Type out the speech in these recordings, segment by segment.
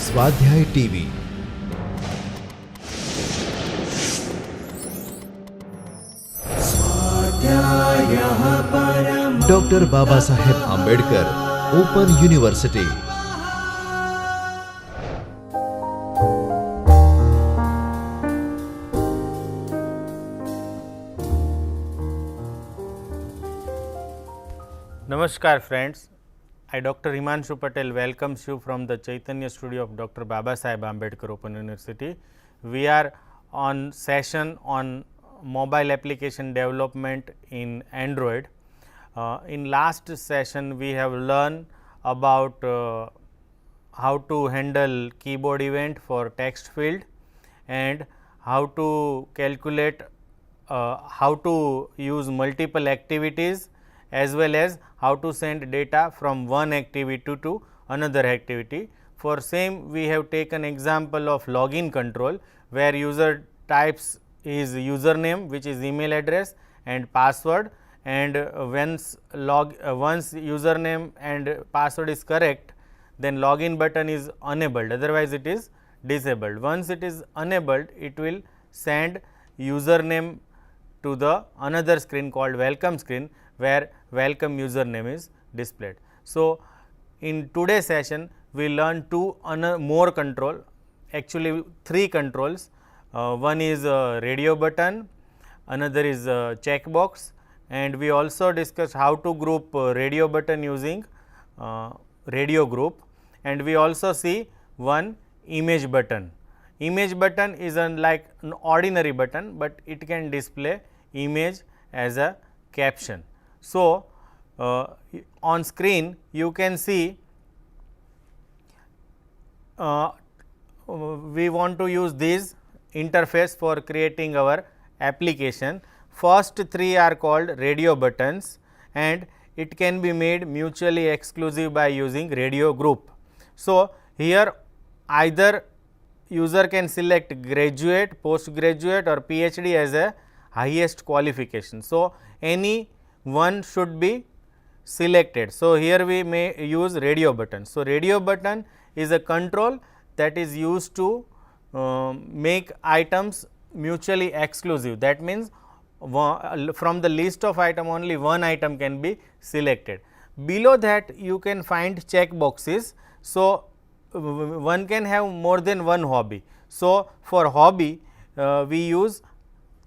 स्वाध्याय TV doctor Baba Saheb Ambedkar open university. Namaskar friends, I Dr. Himanshu Patel welcomes you from the Chaitanya studio of Dr. Baba Saheb Ambedkar Open University. We are on session on mobile application development in Android. In last session we have learned about how to handle keyboard event for text field and how to calculate how to use multiple activities as well as how to send data from one activity to another activity. For same we have taken example of login control where user types his username which is email address and password, and once username and password is correct then login button is enabled, otherwise it is disabled. Once it is enabled it will send username to the another screen called welcome screen where welcome username is displayed. So, in today's session we learn two more control, actually three controls. One is radio button, another is checkbox, and we also discussed how to group radio button using radio group, and we also see one image button. Image button is unlike an ordinary button, but it can display image as a caption. So, on screen you can see we want to use this interface for creating our application. First three are called radio buttons and it can be made mutually exclusive by using radio group. So, here either user can select graduate, postgraduate or PhD as a highest qualification. So, any one should be selected. So, here we may use radio button. So, radio button is a control that is used to make items mutually exclusive. That means, from the list of item only one item can be selected. Below that you can find check boxes. So, one can have more than one hobby. So, for hobby we use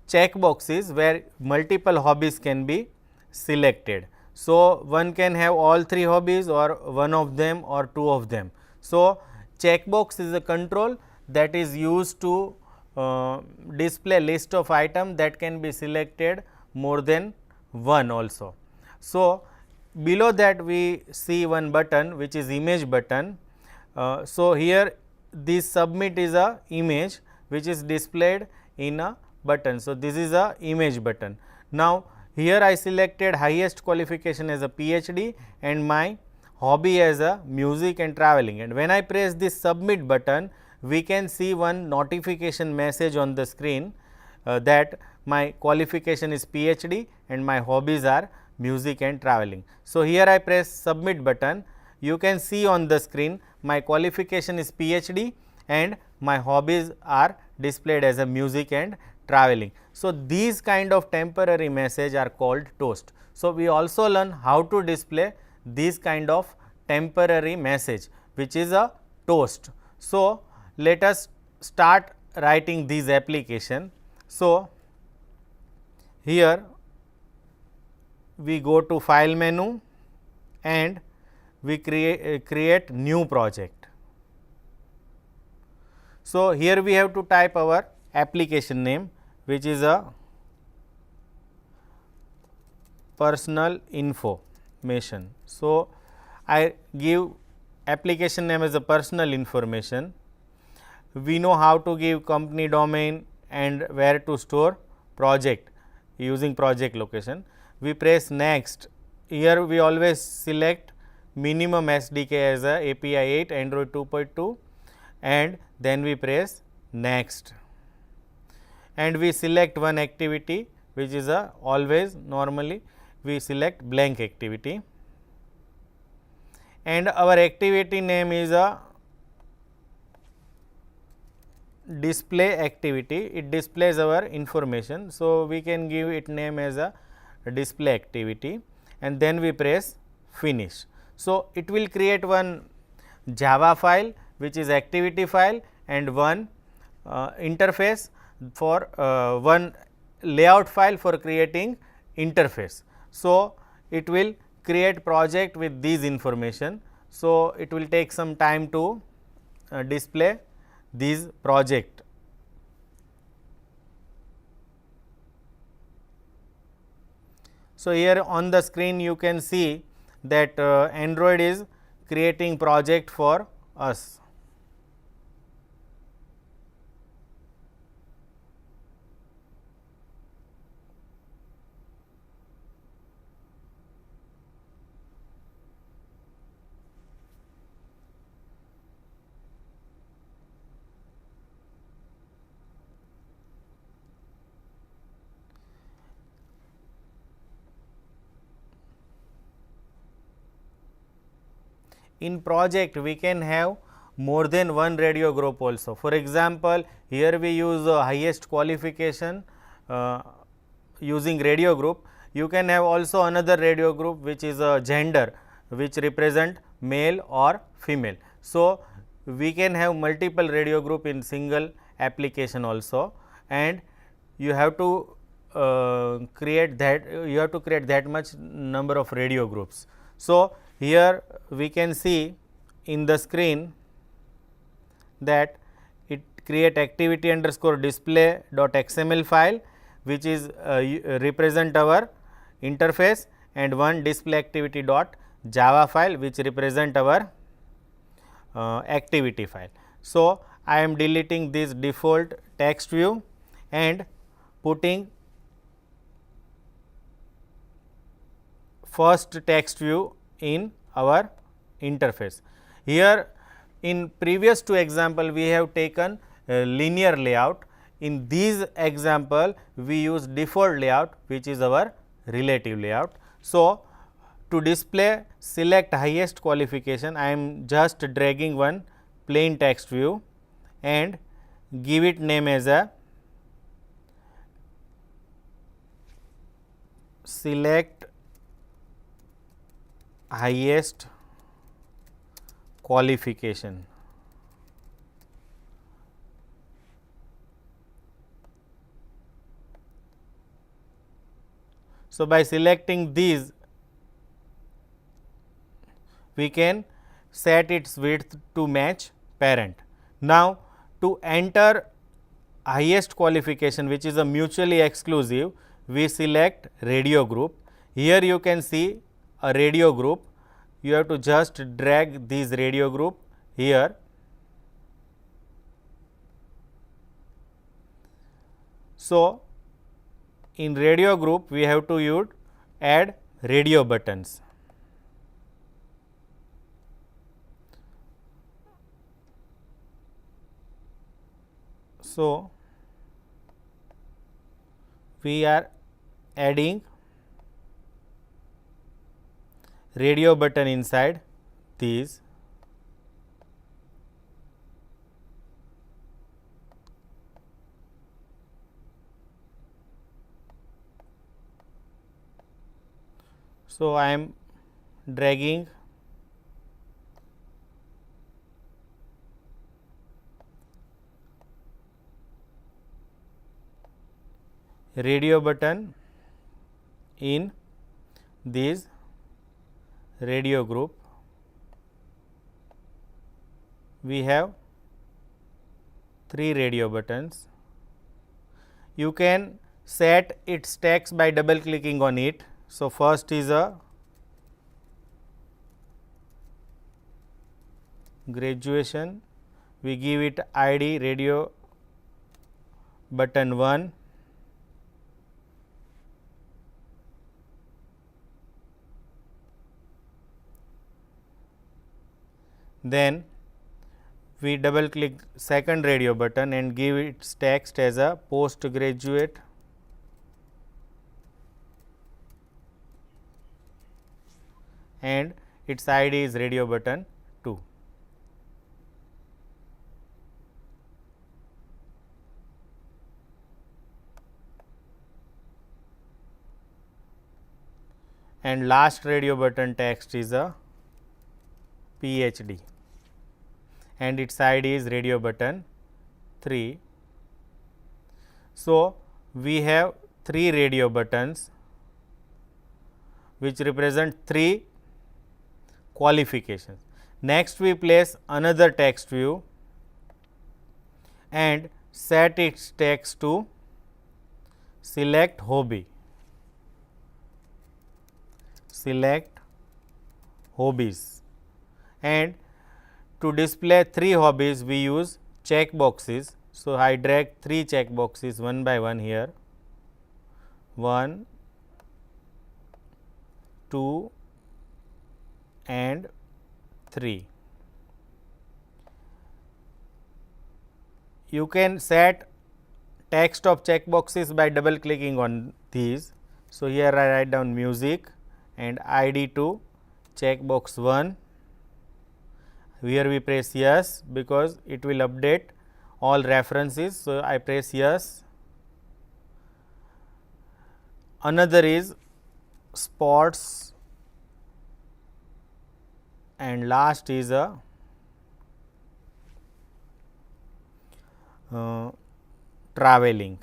check boxes where multiple hobbies can be selected. So, one can have all three hobbies or one of them or two of them. So, checkbox is a control that is used to display list of item that can be selected more than one also. So, below that we see one button which is image button. So, here this submit is a image which is displayed in a button. So, this is a image button. Now, here I selected highest qualification as a PhD and my hobby as a music and traveling, and when I press this submit button we can see one notification message on the screen that my qualification is PhD and my hobbies are music and traveling. So, here I press submit button, you can see on the screen my qualification is PhD and my hobbies are displayed as a music and traveling. So, these kind of temporary message are called toast. So, we also learn how to display this kind of temporary message which is a toast. So, let us start writing this application. So, here we go to file menu and we create new project. So, here we have to type our application name which is a personal information. So, I give application name as a personal information. We know how to give company domain and where to store project using project location. We press next. Here we always select minimum SDK as a API 8 Android 2.2 and then we press next. And we select one activity which is a always normally we select blank activity, and our activity name is a display activity, it displays our information. So, we can give it name as a display activity and then we press finish. So, it will create one Java file which is activity file and one interface for one layout file for creating interface. So, it will create project with these information. So, it will take some time to display these project. So, here on the screen you can see that Android is creating project for us. In project we can have more than one radio group also. For example, here we use highest qualification using radio group. You can have also another radio group which is a gender, which represent male or female. So, we can have multiple radio group in single application also, and you have to create that much number of radio groups. So, here we can see in the screen that it create activity underscore display dot XML file, which is represent our interface, and one display activity dot Java file which represent our activity file. So, I am deleting this default text view and putting first text view in our interface. Here in previous two example we have taken linear layout. In these example we use default layout which is our relative layout. So, to display select highest qualification, I am just dragging one plain text view and give it name as a select highest qualification. So, by selecting these we can set its width to match parent. Now, to enter highest qualification which is a mutually exclusive, we select radio group. Here you can see a radio group, you have to just drag this radio group here. So, in radio group we have to use add radio buttons. So, we are adding radio button inside these. So, I am dragging radio button in this radio group. We have 3 radio buttons. You can set its text by double clicking on it. So, first is a graduation, we give it ID radio button 1. Then we double click second radio button and give its text as a postgraduate and its ID is radio button 2. and last radio button text is a PhD and its ID is radio button 3. So, we have 3 radio buttons which represent 3 qualifications. Next, we place another text view and set its text to select hobby. Select hobbies, and to display 3 hobbies we use check boxes. So, I drag 3 check boxes one by one here, 1, 2 and 3. You can set text of check boxes by double clicking on these. So, here I write down music and ID to check box 1. Here we press yes because it will update all references. So, I press yes. Another is sports and last is a traveling.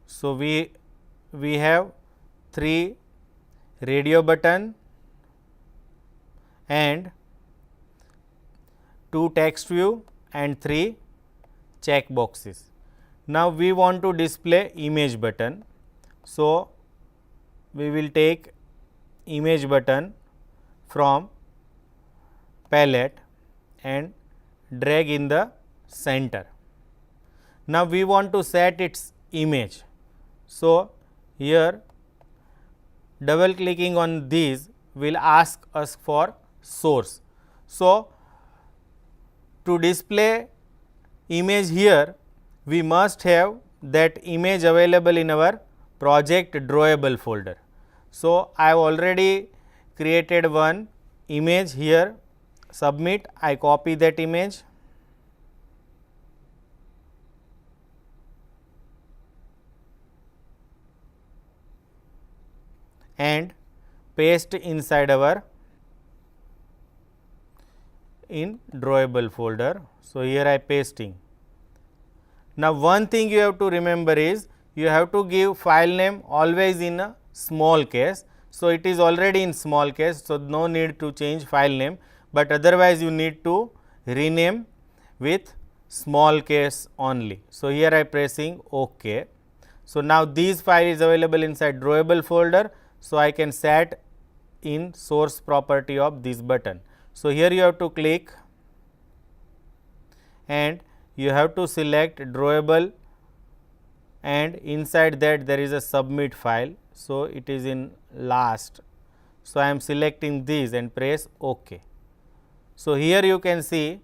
So, we have 3 radio button and 2 text view and 3 check boxes. Now, we want to display image button. So, we will take image button from palette and drag in the center. Now, we want to set its image. So, here double clicking on these will ask us for source. So, to display image here, we must have that image available in our project drawable folder. So, I have already created one image here, submit, I copy that image and paste inside our in drawable folder. So, here I pasting. Now, one thing you have to remember is you have to give file name always in a small case. So, it is already in small case. So, no need to change file name, but otherwise you need to rename with small case only. So, here I pressing OK. So, now this file is available inside drawable folder. So, I can set in source property of this button. So, here you have to click and you have to select drawable and inside that there is a submit file. So, it is in last. So, I am selecting this and press OK. So, here you can see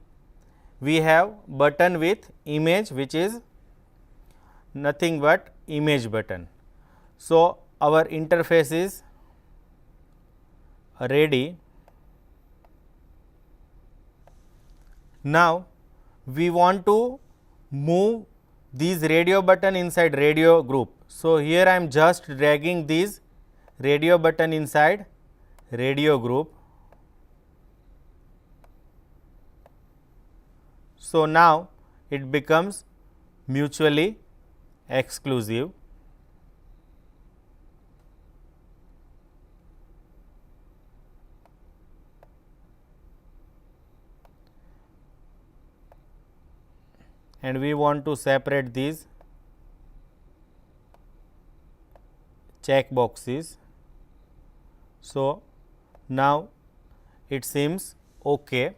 we have button with image which is nothing but image button. So, our interface is ready. Now, we want to move these radio button inside radio group. So, here I am just dragging these radio button inside radio group. So, now it becomes mutually exclusive. And we want to separate these check boxes. So, now it seems OK.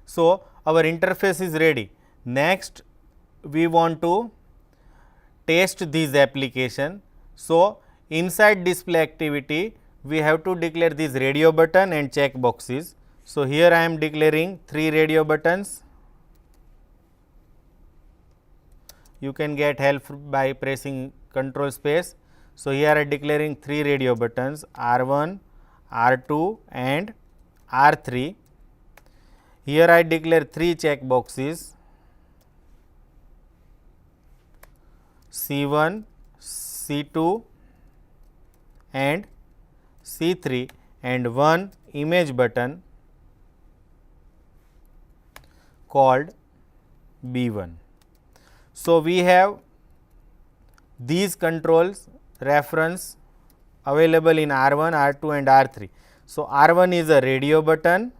So, our interface is ready. Next, we want to test this application. So, inside display activity, we have to declare this radio button and check boxes. So, here I am declaring 3 radio buttons. You can get help by pressing control space. So, here I am declaring 3 radio buttons R1, R2 and R3. Here I declare 3 check boxes C1, C2 and C3 and one image button called B1. So, we have these controls reference available in R1, R2 and R3. So, R1 is a radio button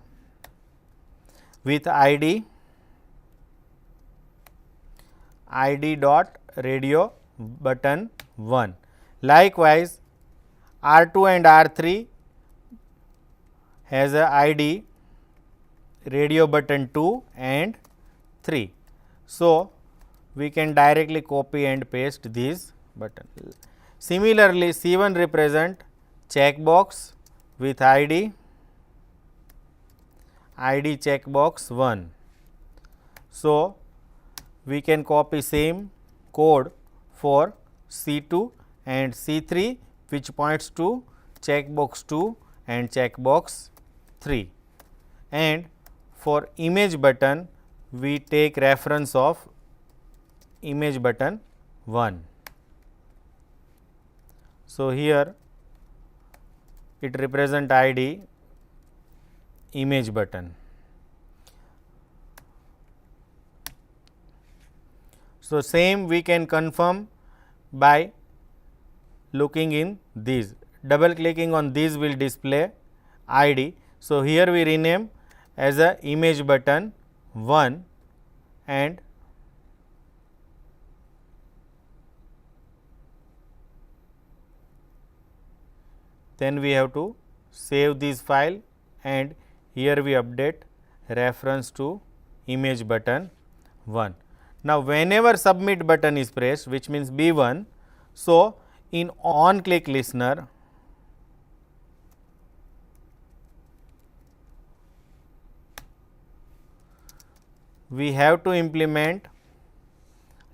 with ID dot radio button 1. Likewise, R2 and R3 has a ID radio button 2 and 3. So, we can directly copy and paste these button. Similarly, C1 represent checkbox with ID checkbox 1. So, we can copy same code for C2 and C3 which points to checkbox 2 and checkbox 3, and for image button we take reference of image button 1. So, here it represent ID image button. So, same we can confirm by looking in these. Double clicking on these will display ID. So, here we rename as a image button 1 and then we have to save this file and here we update reference to image button 1. Now, whenever submit button is pressed, which means B1, so in on click listener we have to implement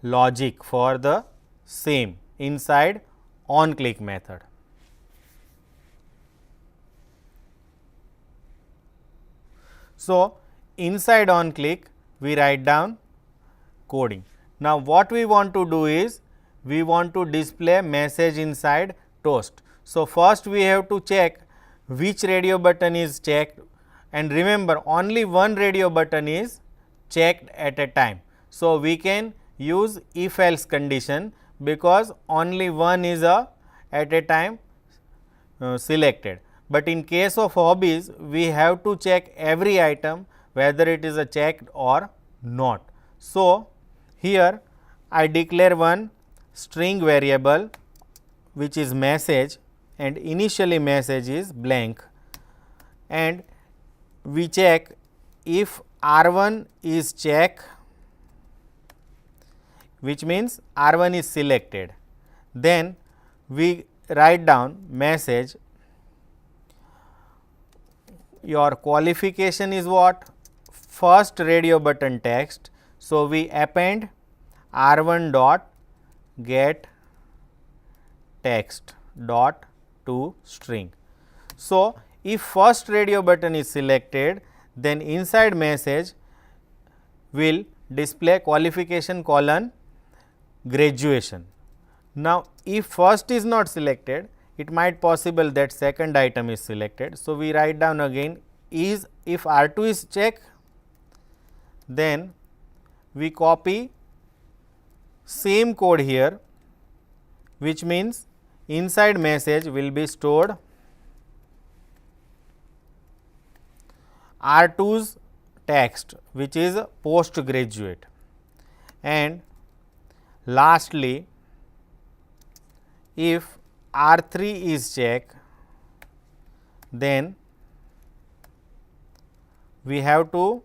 logic for the same inside on click method. So, inside on click we write down coding. Now, what we want to do is we want to display message inside toast. So, first we have to check which radio button is checked, and remember only one radio button is checked at a time. So, we can use if else condition because only one is at a time selected, but in case of hobbies we have to check every item whether it is a checked or not. So, here I declare one string variable which is message and initially message is blank, and we check if R1 is check, which means R1 is selected, then we write down message. Your qualification is what? First radio button text. So, we append R1 dot get text dot to string. So, if first radio button is selected, then inside message will display qualification colon graduation. Now, if first is not selected, it might possible that second item is selected. So, we write down again is if R2 is check, then we copy same code here, which means inside message will be stored R2's text which is postgraduate, and lastly if R3 is check, then we have to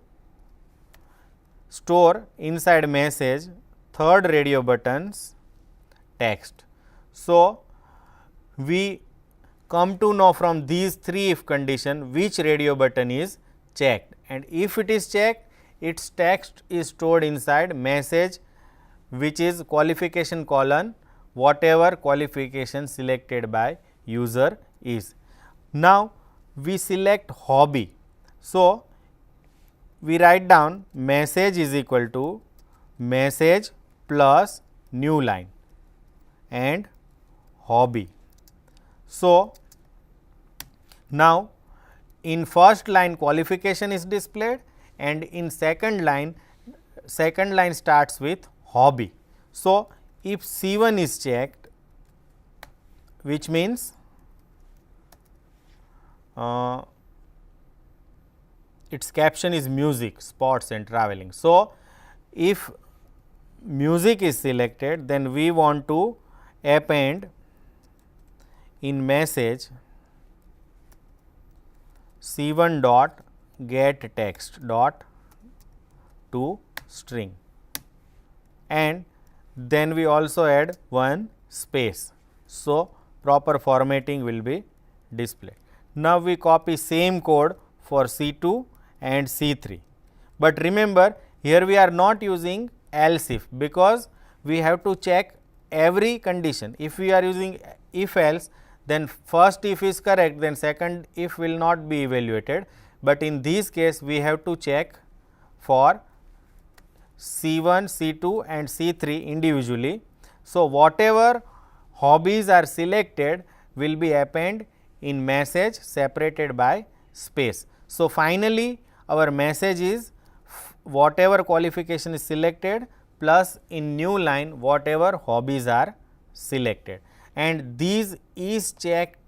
store inside message third radio button's text. So, we come to know from these three if condition which radio button is checked, and if it is checked, its text is stored inside message which is qualification colon whatever qualification selected by user is. Now, we select hobby. So, we write down message is equal to message plus new line and hobby. So, now in first line qualification is displayed, and in second line starts with hobby. So, if C1 is checked, which means its caption is music, sports and traveling. So, if music is selected, then we want to append in message C1 dot get text dot to string, and then we also add one space. So, proper formatting will be displayed. Now, we copy same code for C2 and C3, but remember here we are not using else if, because we have to check every condition. If we are using if else, then first if is correct, then second if will not be evaluated, but in this case we have to check for C1, C2 and C3 individually. So, whatever hobbies are selected will be append in message separated by space. So, finally, our message is whatever qualification is selected plus in new line whatever hobbies are selected, and these is checked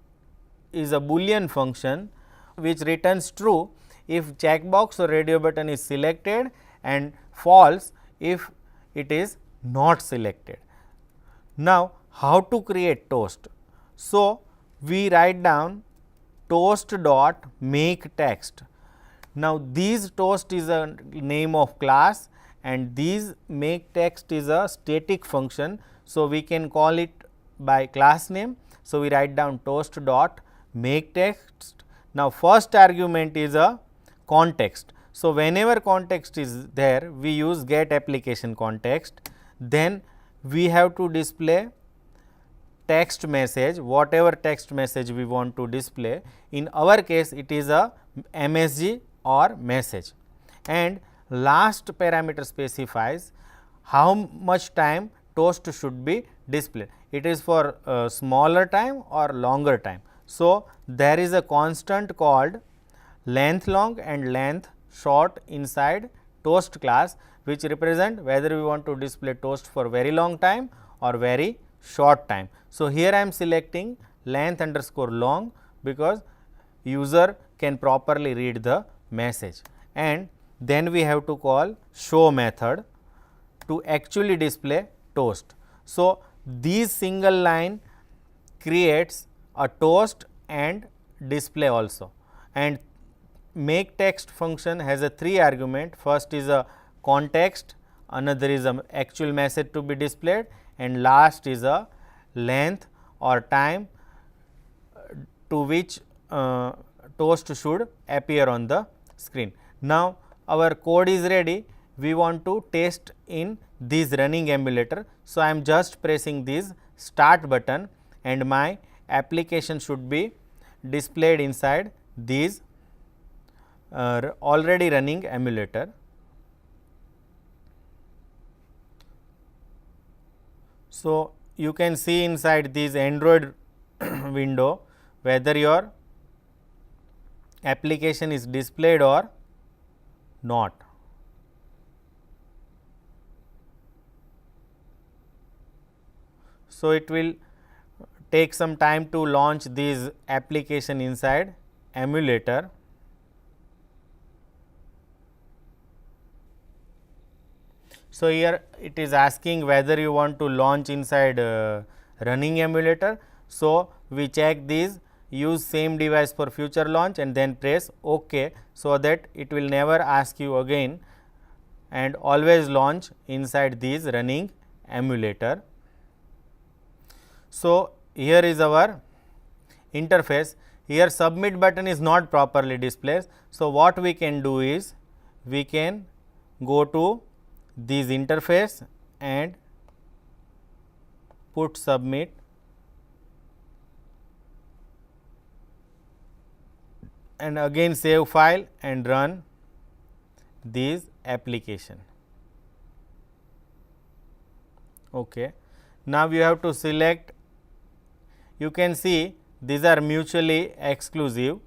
is a boolean function which returns true if checkbox or radio button is selected and false if it is not selected. Now, how to create toast? So, we write down toast dot make text. Now, these toast is a name of class and these make text is a static function. So, we can call it by class name. So, we write down toast dot make text. Now, first argument is a context. So, whenever context is there, we use get application context, then we have to display text message, whatever text message we want to display. In our case, it is a MSG or message, and last parameter specifies how much time toast should be displayed. It is for smaller time or longer time. So, there is a constant called length long and length short inside toast class, which represent whether we want to display toast for very long time or very short time. So, here I am selecting length underscore long because user can properly read the message, and then we have to call show method to actually display toast. So, this single line creates a toast and display also, and make text function has a 3 argument. First is a context, another is a actual message to be displayed, and last is a length or time to which toast should appear on the screen. Now, our code is ready. We want to test in this running emulator. So, I am just pressing this start button and my application should be displayed inside this already running emulator. So, you can see inside this Android window whether your application is displayed or not. So, it will take some time to launch this application inside emulator. So, here it is asking whether you want to launch inside running emulator. So, we check this use same device for future launch and then press OK. So, that it will never ask you again, and always launch inside this running emulator. So, here is our interface. Here submit button is not properly displayed. So, what we can do is we can go to this interface and put submit, and again save file and run this application. Okay. Now, you have to select you can see these are mutually exclusive.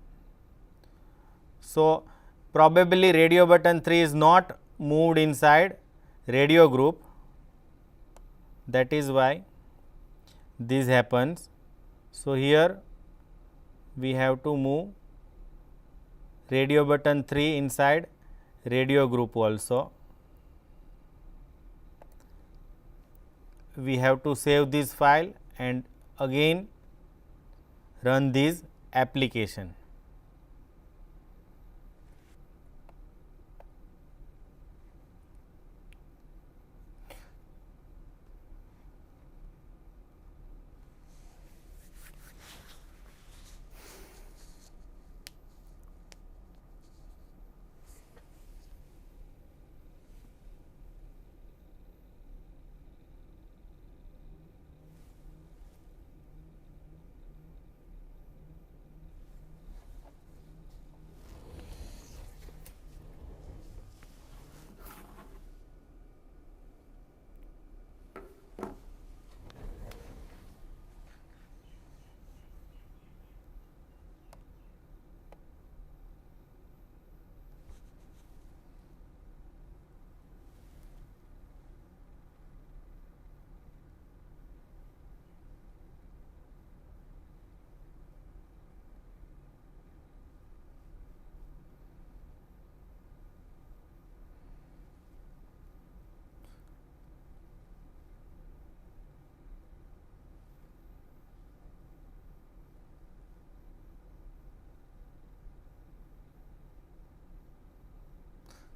So, probably radio button 3 is not moved inside radio group, that is why this happens. So, here we have to move radio button 3 inside radio group also. We have to save this file and again run this application.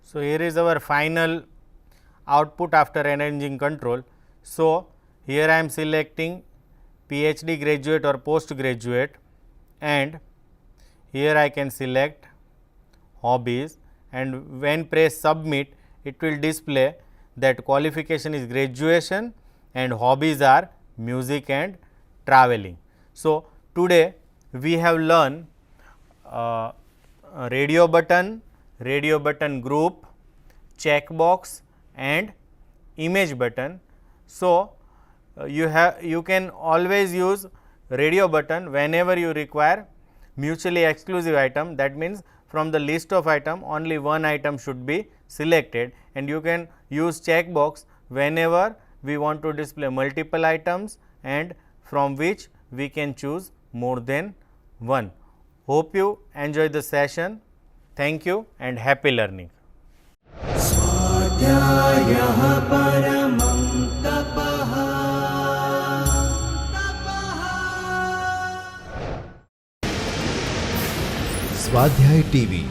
So, here is our final output after arranging control. So, here I am selecting PhD graduate or postgraduate, and here I can select hobbies, and when press submit it will display that qualification is graduation and hobbies are music and traveling. So, today we have learned radio button group, checkbox and image button. So, you can always use radio button whenever you require mutually exclusive item. That means, from the list of item only one item should be selected, and you can use checkbox whenever we want to display multiple items and from which we can choose more than one. Hope you enjoy the session. Thank you and happy learning. स्वाध्यायः परमं तपः। स्वाध्याय TV